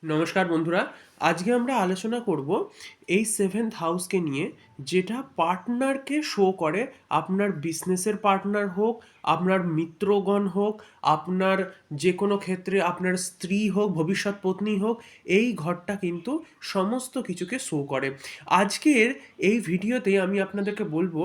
নমস্কার বন্ধুরা, আজকে আমরা আলোচনা করব এই সেভেন্থ হাউসকে নিয়ে, যেটা পার্টনারকে শো করে। আপনার বিজনেসের পার্টনার হোক, আপনার মিত্রগণ হোক, আপনার যে কোনো ক্ষেত্রে আপনার স্ত্রী হোক, ভবিষ্যৎ পত্নী হোক, এই ঘরটা কিন্তু সমস্ত কিছুকে শো করে। আজকের এই ভিডিওতে আমি আপনাদেরকে বলবো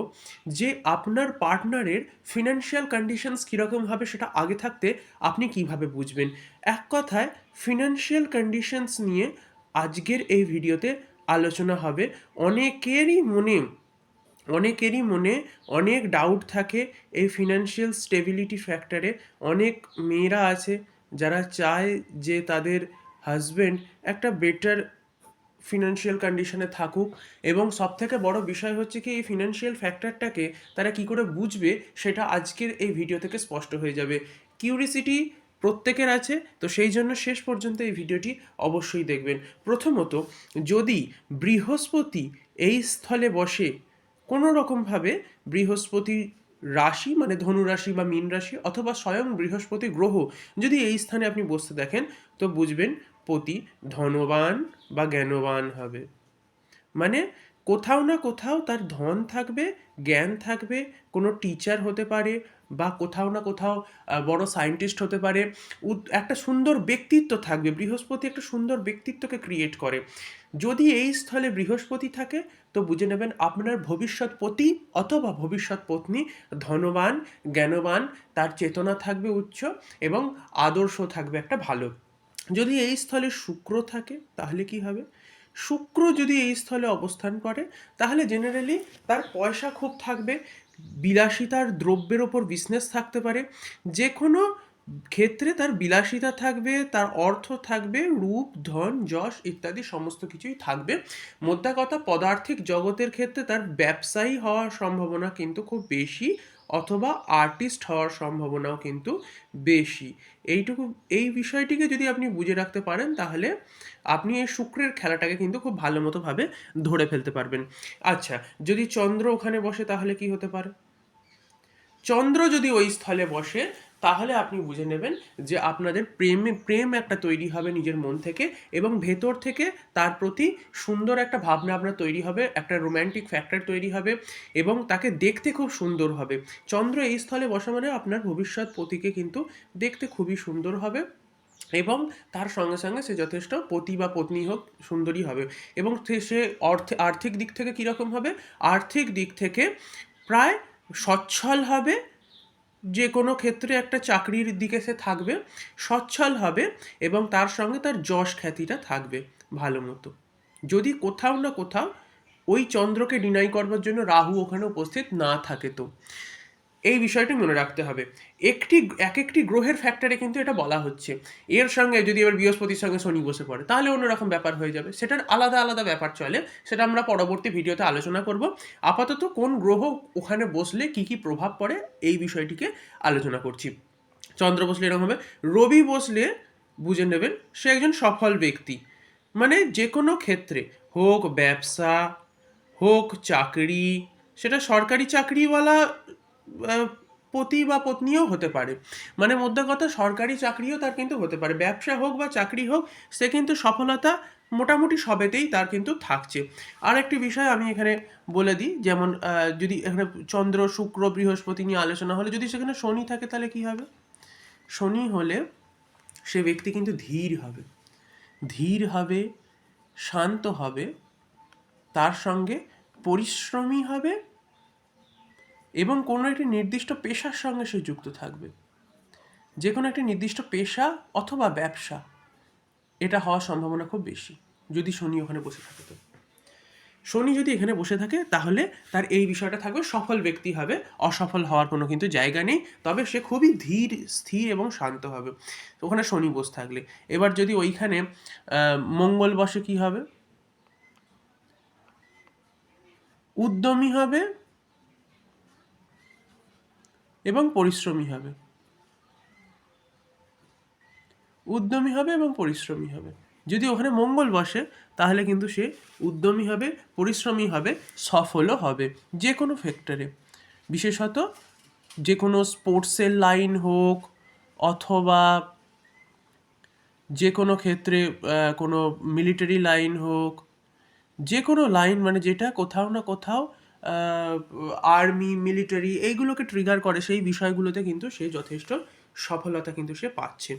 যে আপনার পার্টনারের ফিনান্সিয়াল কন্ডিশনস কীরকম হবে সেটা আগে থাকতে আপনি কিভাবে বুঝবেন। এক কথায় ফিনান্সিয়াল কন্ডিশনস নিয়ে আজকের এই ভিডিওতে আলোচনা হবে। অনেকেরই মনে অনেক ডাউট থাকে এই ফিনান্সিয়াল স্টেবিলিটি ফ্যাক্টরে। অনেক মেয়েরা আছে যারা চায় যে তাদের হাজব্যান্ড একটা বেটার ফিনান্সিয়াল কন্ডিশনে থাকুক, এবং সবথেকে বড় বিষয় হচ্ছে কি এই ফিনান্সিয়াল ফ্যাক্টরটাকে তারা কি করে বুঝবে সেটা আজকের এই ভিডিও থেকে স্পষ্ট হয়ে যাবে। কিউরিসিটি প্রত্যেকের আছে, তো সেই জন্য শেষ পর্যন্ত এই ভিডিওটি অবশ্যই দেখবেন। প্রথমত, যদি বৃহস্পতি এই স্থলে বসে কোনো রকমভাবে, বৃহস্পতি রাশি মানে ধনু রাশি বা মীন রাশি, অথবা স্বয়ং বৃহস্পতি গ্রহ যদি এই স্থানে আপনি বসতে দেখেন, তো বুঝবেন পতি ধনবান বা জ্ঞানবান হবে। মানে কোথাও না কোথাও তার ধন থাকবে, জ্ঞান থাকবে, কোনো টিচার হতে পারে, বা কোথাও না কোথাও বড় সায়েন্টিস্ট হতে পারে। একটা সুন্দর ব্যক্তিত্ব থাকবে। বৃহস্পতি একটা সুন্দর ব্যক্তিত্বকে ক্রিয়েট করে। যদি এই স্থলে বৃহস্পতি থাকে, তো বুঝে নেবেন আপনার ভবিষ্যৎ পতি অথবা ভবিষ্যৎ পত্নী ধনবান, জ্ঞানবান, তার চেতনা থাকবে উচ্চ, এবং আদর্শ থাকবে একটা ভালো। যদি এই স্থলে শুক্র থাকে তাহলে কি হবে? শুক্র যদি এই স্থলে অবস্থান করে, তাহলে জেনারেলি তার পয়সা খুব থাকবে, বিলাসিতার দ্রব্যের ওপর বিজনেস থাকতে পারে। যে কোনো ক্ষেত্রে তার বিলাসিতা থাকবে, তার অর্থ থাকবে, রূপ ধন যশ ইত্যাদি সমস্ত কিছুই থাকবে। মোদ্দা কথা, পদার্থিক জগতের ক্ষেত্রে তার ব্যবসায়ী হওয়ার সম্ভাবনা কিন্তু খুব বেশি, অথবা আর্টিস্ট হওয়ার সম্ভাবনাও কিন্তু বেশি। এইটুকু, এই বিষয়টিকে যদি আপনি বুঝে রাখতে পারেন, তাহলে আপনি এই শুক্রের খেলাটাকে কিন্তু খুব ভালো মতোভাবে ধরে ফেলতে পারবেন। আচ্ছা, যদি চন্দ্র ওখানে বসে তাহলে কি হতে পারে? চন্দ্র যদি ওই স্থলে বসে, তাহলে আপনি বুঝে নেবেন যে আপনাদের প্রেম একটা তৈরি হবে নিজের মন থেকে, এবং ভেতর থেকে তার প্রতি সুন্দর একটা ভাবনা আপনার তৈরি হবে, একটা রোম্যান্টিক ফ্যাক্টর তৈরি হবে, এবং তাকে দেখতে খুব সুন্দর হবে। চন্দ্র এই স্থলে বসা মানে আপনার ভবিষ্যৎ পতিকে কিন্তু দেখতে খুবই সুন্দর হবে, এবং তার সঙ্গে সঙ্গে সে যথেষ্ট পতি বা পত্নী হোক, সুন্দরী হবে। এবং সে আর্থিক দিক থেকে কীরকম হবে? আর্থিক দিক থেকে প্রায় সচ্ছল হবে। যে কোনো ক্ষেত্রে একটা চাকরির দিকে সে থাকবে, সচ্ছল হবে, এবং তার সঙ্গে তার যশ খ্যাতিটা থাকবে ভালো মতো। যদি কোথাও না কোথাও ওই চন্দ্রকে ডিনাই করবার জন্য রাহু ওখানে উপস্থিত না থাকে, তো এই বিষয়টি মনে রাখতে হবে। এক একটি গ্রহের ফ্যাক্টরে কিন্তু এটা বলা হচ্ছে। এর সঙ্গে যদি এবার বৃহস্পতির সঙ্গে শনি বসে পড়ে, তাহলে অন্যরকম ব্যাপার হয়ে যাবে। সেটার আলাদা আলাদা ব্যাপার চলে, সেটা আমরা পরবর্তী ভিডিওতে আলোচনা করব। আপাতত কোন গ্রহ ওখানে বসলে কি কি প্রভাব পড়ে এই বিষয়টিকে আলোচনা করছি। চন্দ্র বসলে এরকম হবে। রবি বসলে বুঝে নেবেন সে একজন সফল ব্যক্তি। মানে যে কোনো ক্ষেত্রে হোক, ব্যবসা হোক, চাকরি, সেটা সরকারি চাকরিওয়ালা পতি বা পত্নীও হতে পারে। মানে মোদ্দা কথা, সরকারি চাকরিও তার কিন্তু হতে পারে। ব্যবসা হোক বা চাকরি হোক, সে কিন্তু সফলতা মোটামুটি সবেতেই তার কিন্তু থাকছে। আর একটি বিষয় আমি এখানে বলে দিই, যেমন যদি এখানে চন্দ্র শুক্র বৃহস্পতি নিয়ে আলোচনা হলে যদি সেখানে শনি থাকে, তাহলে কি হবে? শনি হলে সে ব্যক্তি কিন্তু ধীর হবে, শান্ত হবে, তার সঙ্গে পরিশ্রমী হবে, এবং কোনো একটি নির্দিষ্ট পেশার সঙ্গে সে যুক্ত থাকবে। যে কোনো একটি নির্দিষ্ট পেশা অথবা ব্যবসা, এটা হওয়ার সম্ভাবনা খুব বেশি যদি শনি ওখানে বসে থাকে। তো শনি যদি এখানে বসে থাকে, তাহলে তার এই বিষয়টা থাকবে, সফল ব্যক্তি হবে, অসফল হওয়ার কোনো কিন্তু জায়গা নেই। তবে সে খুবই ধীর স্থির এবং শান্ত হবে ওখানে শনি বসে থাকলে। এবার যদি ওইখানে মঙ্গল বসে, কি হবে? উদ্যমী হবে এবং পরিশ্রমী হবে। উদ্যমী হবে এবং পরিশ্রমী হবে। যদি ওখানে মঙ্গল বসে, তাহলে কিন্তু সে উদ্যমী হবে, পরিশ্রমী হবে, সফলও হবে যে কোনো ফ্যাক্টরে। বিশেষত যে কোনো স্পোর্টসের লাইন হোক, অথবা যে কোনো ক্ষেত্রে কোনো মিলিটারি লাইন হোক, যে কোনো লাইন মানে যেটা কোথাও না কোথাও আর্মি, মিলিটারি এইগুলোকে ট্রিগার করে, সেই বিষয়গুলোতে কিন্তু সে যথেষ্ট সফলতা কিন্তু সে পাচ্ছে।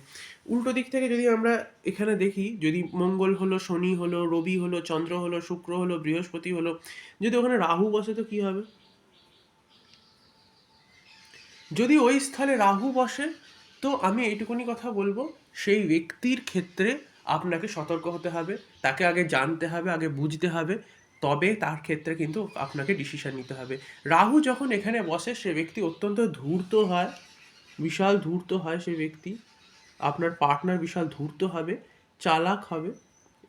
উল্টো দিক থেকে যদি আমরা এখানে দেখি, যদি মঙ্গল হলো, শনি হলো, রবি হলো, চন্দ্র হলো, শুক্র হলো, বৃহস্পতি হলো, যদি ওখানে রাহু বসে তো কী হবে? যদি ওই স্থলে রাহু বসে, তো আমি এইটুকুনি কথা বলবো, সেই ব্যক্তির ক্ষেত্রে আপনাকে সতর্ক হতে হবে, তাকে আগে জানতে হবে, আগে বুঝতে হবে, তবে তার ক্ষেত্রে কিন্তু আপনাকে ডিসিশন নিতে হবে। রাহু যখন এখানে বসে, সে ব্যক্তি অত্যন্ত ধূর্ত হয়, বিশাল ধূর্ত হয় সে ব্যক্তি, আপনার পার্টনার বিশাল ধূর্ত হবে, চালাক হবে,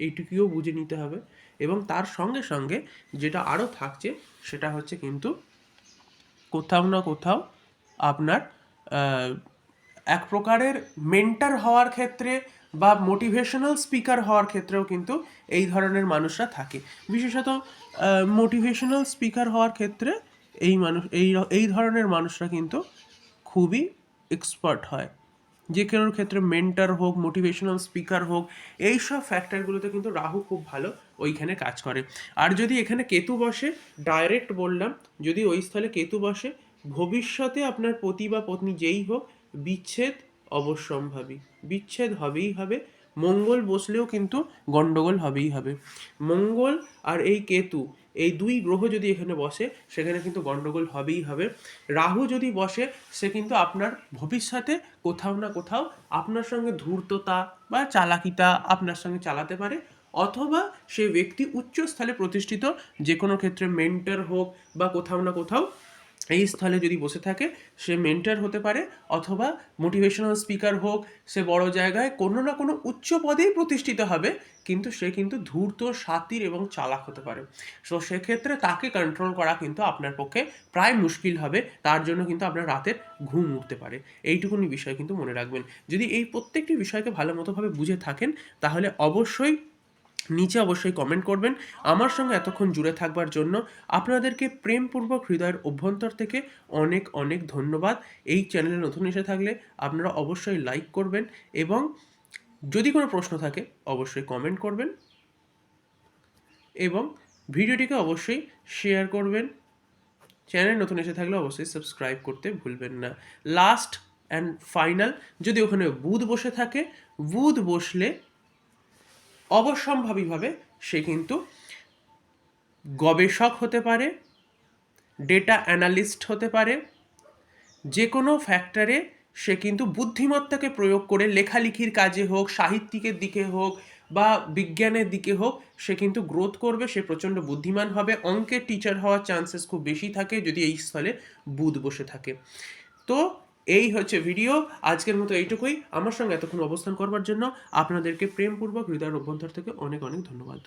এইটুকুও বুঝে নিতে হবে। এবং তার সঙ্গে সঙ্গে যেটা আরও থাকছে, সেটা হচ্ছে কিন্তু কোথাও না কোথাও আপনার আহ, এক প্রকারের মেন্টার হওয়ার ক্ষেত্রে বা মোটিভেশনাল স্পিকার হওয়ার ক্ষেত্রেও কিন্তু এই ধরনের মানুষরা থাকে। বিশেষত মোটিভেশনাল স্পিকার হওয়ার ক্ষেত্রে এই ধরনের মানুষরা কিন্তু খুবই এক্সপার্ট হয়। যে কারোর ক্ষেত্রে মেন্টার হোক, মোটিভেশনাল স্পিকার হোক, এই সব ফ্যাক্টরগুলোতে কিন্তু রাহু খুব ভালো ওইখানে কাজ করে। আর যদি এখানে কেতু বসে, ডাইরেক্ট বললাম, যদি ওই স্থলে কেতু বসে, ভবিষ্যতে আপনার পতি বা পত্নী যেই হোক, বিচ্ছেদ অবশ্যম্ভাবী, বিচ্ছেদ হবেই হবে। মঙ্গল বসলেও কিন্তু গন্ডগোল হবেই হবে। মঙ্গল আর এই কেতু, এই দুই গ্রহ যদি এখানে বসে, সেখানে কিন্তু গন্ডগোল হবেই হবে। রাহু যদি বসে, সে কিন্তু আপনার ভবিষ্যতে কোথাও না কোথাও আপনার সঙ্গে ধূর্ততা বা চালাকিতা আপনার সঙ্গে চালাতে পারে, অথবা সে ব্যক্তি উচ্চস্থলে প্রতিষ্ঠিত, যে কোনো ক্ষেত্রে মেন্টর হোক বা কোথাও না কোথাও এই স্থলে যদি বসে থাকে, সে মেন্টর হতে পারে, অথবা মোটিভেশনাল স্পিকার হোক, সে বড় জায়গায় কোনো না কোনো উচ্চ পদেই প্রতিষ্ঠিত হবে, কিন্তু সে কিন্তু ধূর্ত, শাতির এবং চালাক হতে পারে। সো সেক্ষেত্রে তাকে কন্ট্রোল করা কিন্তু আপনার পক্ষে প্রায় মুশকিল হবে, তার জন্য কিন্তু আপনার রাতের ঘুম উঠতে পারে। এইটুকুনি বিষয় কিন্তু মনে রাখবেন। যদি এই প্রত্যেকটি বিষয়কে ভালো মতোভাবে বুঝে থাকেন, তাহলে অবশ্যই নিচে অবশ্যই কমেন্ট করবেন। আমার সঙ্গে এতক্ষণ জুড়ে থাকবার জন্য আপনাদেরকে প্রেমপূর্বক হৃদয়ের অভ্যন্তর থেকে অনেক অনেক ধন্যবাদ। এই চ্যানেলে নতুন এসে থাকলে আপনারা অবশ্যই লাইক করবেন, এবং যদি কোনো প্রশ্ন থাকে অবশ্যই কমেন্ট করবেন, এবং ভিডিওটিকে অবশ্যই শেয়ার করবেন। চ্যানেল নতুন এসে থাকলে অবশ্যই সাবস্ক্রাইব করতে ভুলবেন না। লাস্ট অ্যান্ড ফাইনাল, যদি ওখানে বুধ বসে থাকে, বুধ বসলে অবশ্যম্ভাবীভাবে সে কিন্তু গবেষক হতে পারে, ডেটা অ্যানালিস্ট হতে পারে, যে কোনো ফ্যাক্টরে সে কিন্তু বুদ্ধিমত্তাকে প্রয়োগ করে লেখালেখির কাজে হোক, সাহিত্যিকের দিকে হোক বা বিজ্ঞানের দিকে হোক, সে কিন্তু গ্রোথ করবে, সে প্রচণ্ড বুদ্ধিমান হবে। অঙ্কের টিচার হওয়ার চান্সেস খুব বেশি থাকে যদি এই স্থলে বুধ বসে থাকে। তো এই হচ্ছে ভিডিও, আজকের মতো এইটুকুই। আমার সঙ্গে এতক্ষণ অবস্থান করবার জন্য আপনাদেরকে প্রেমপূর্বক হৃদয়ের অভ্যন্তর থেকে অনেক অনেক ধন্যবাদ।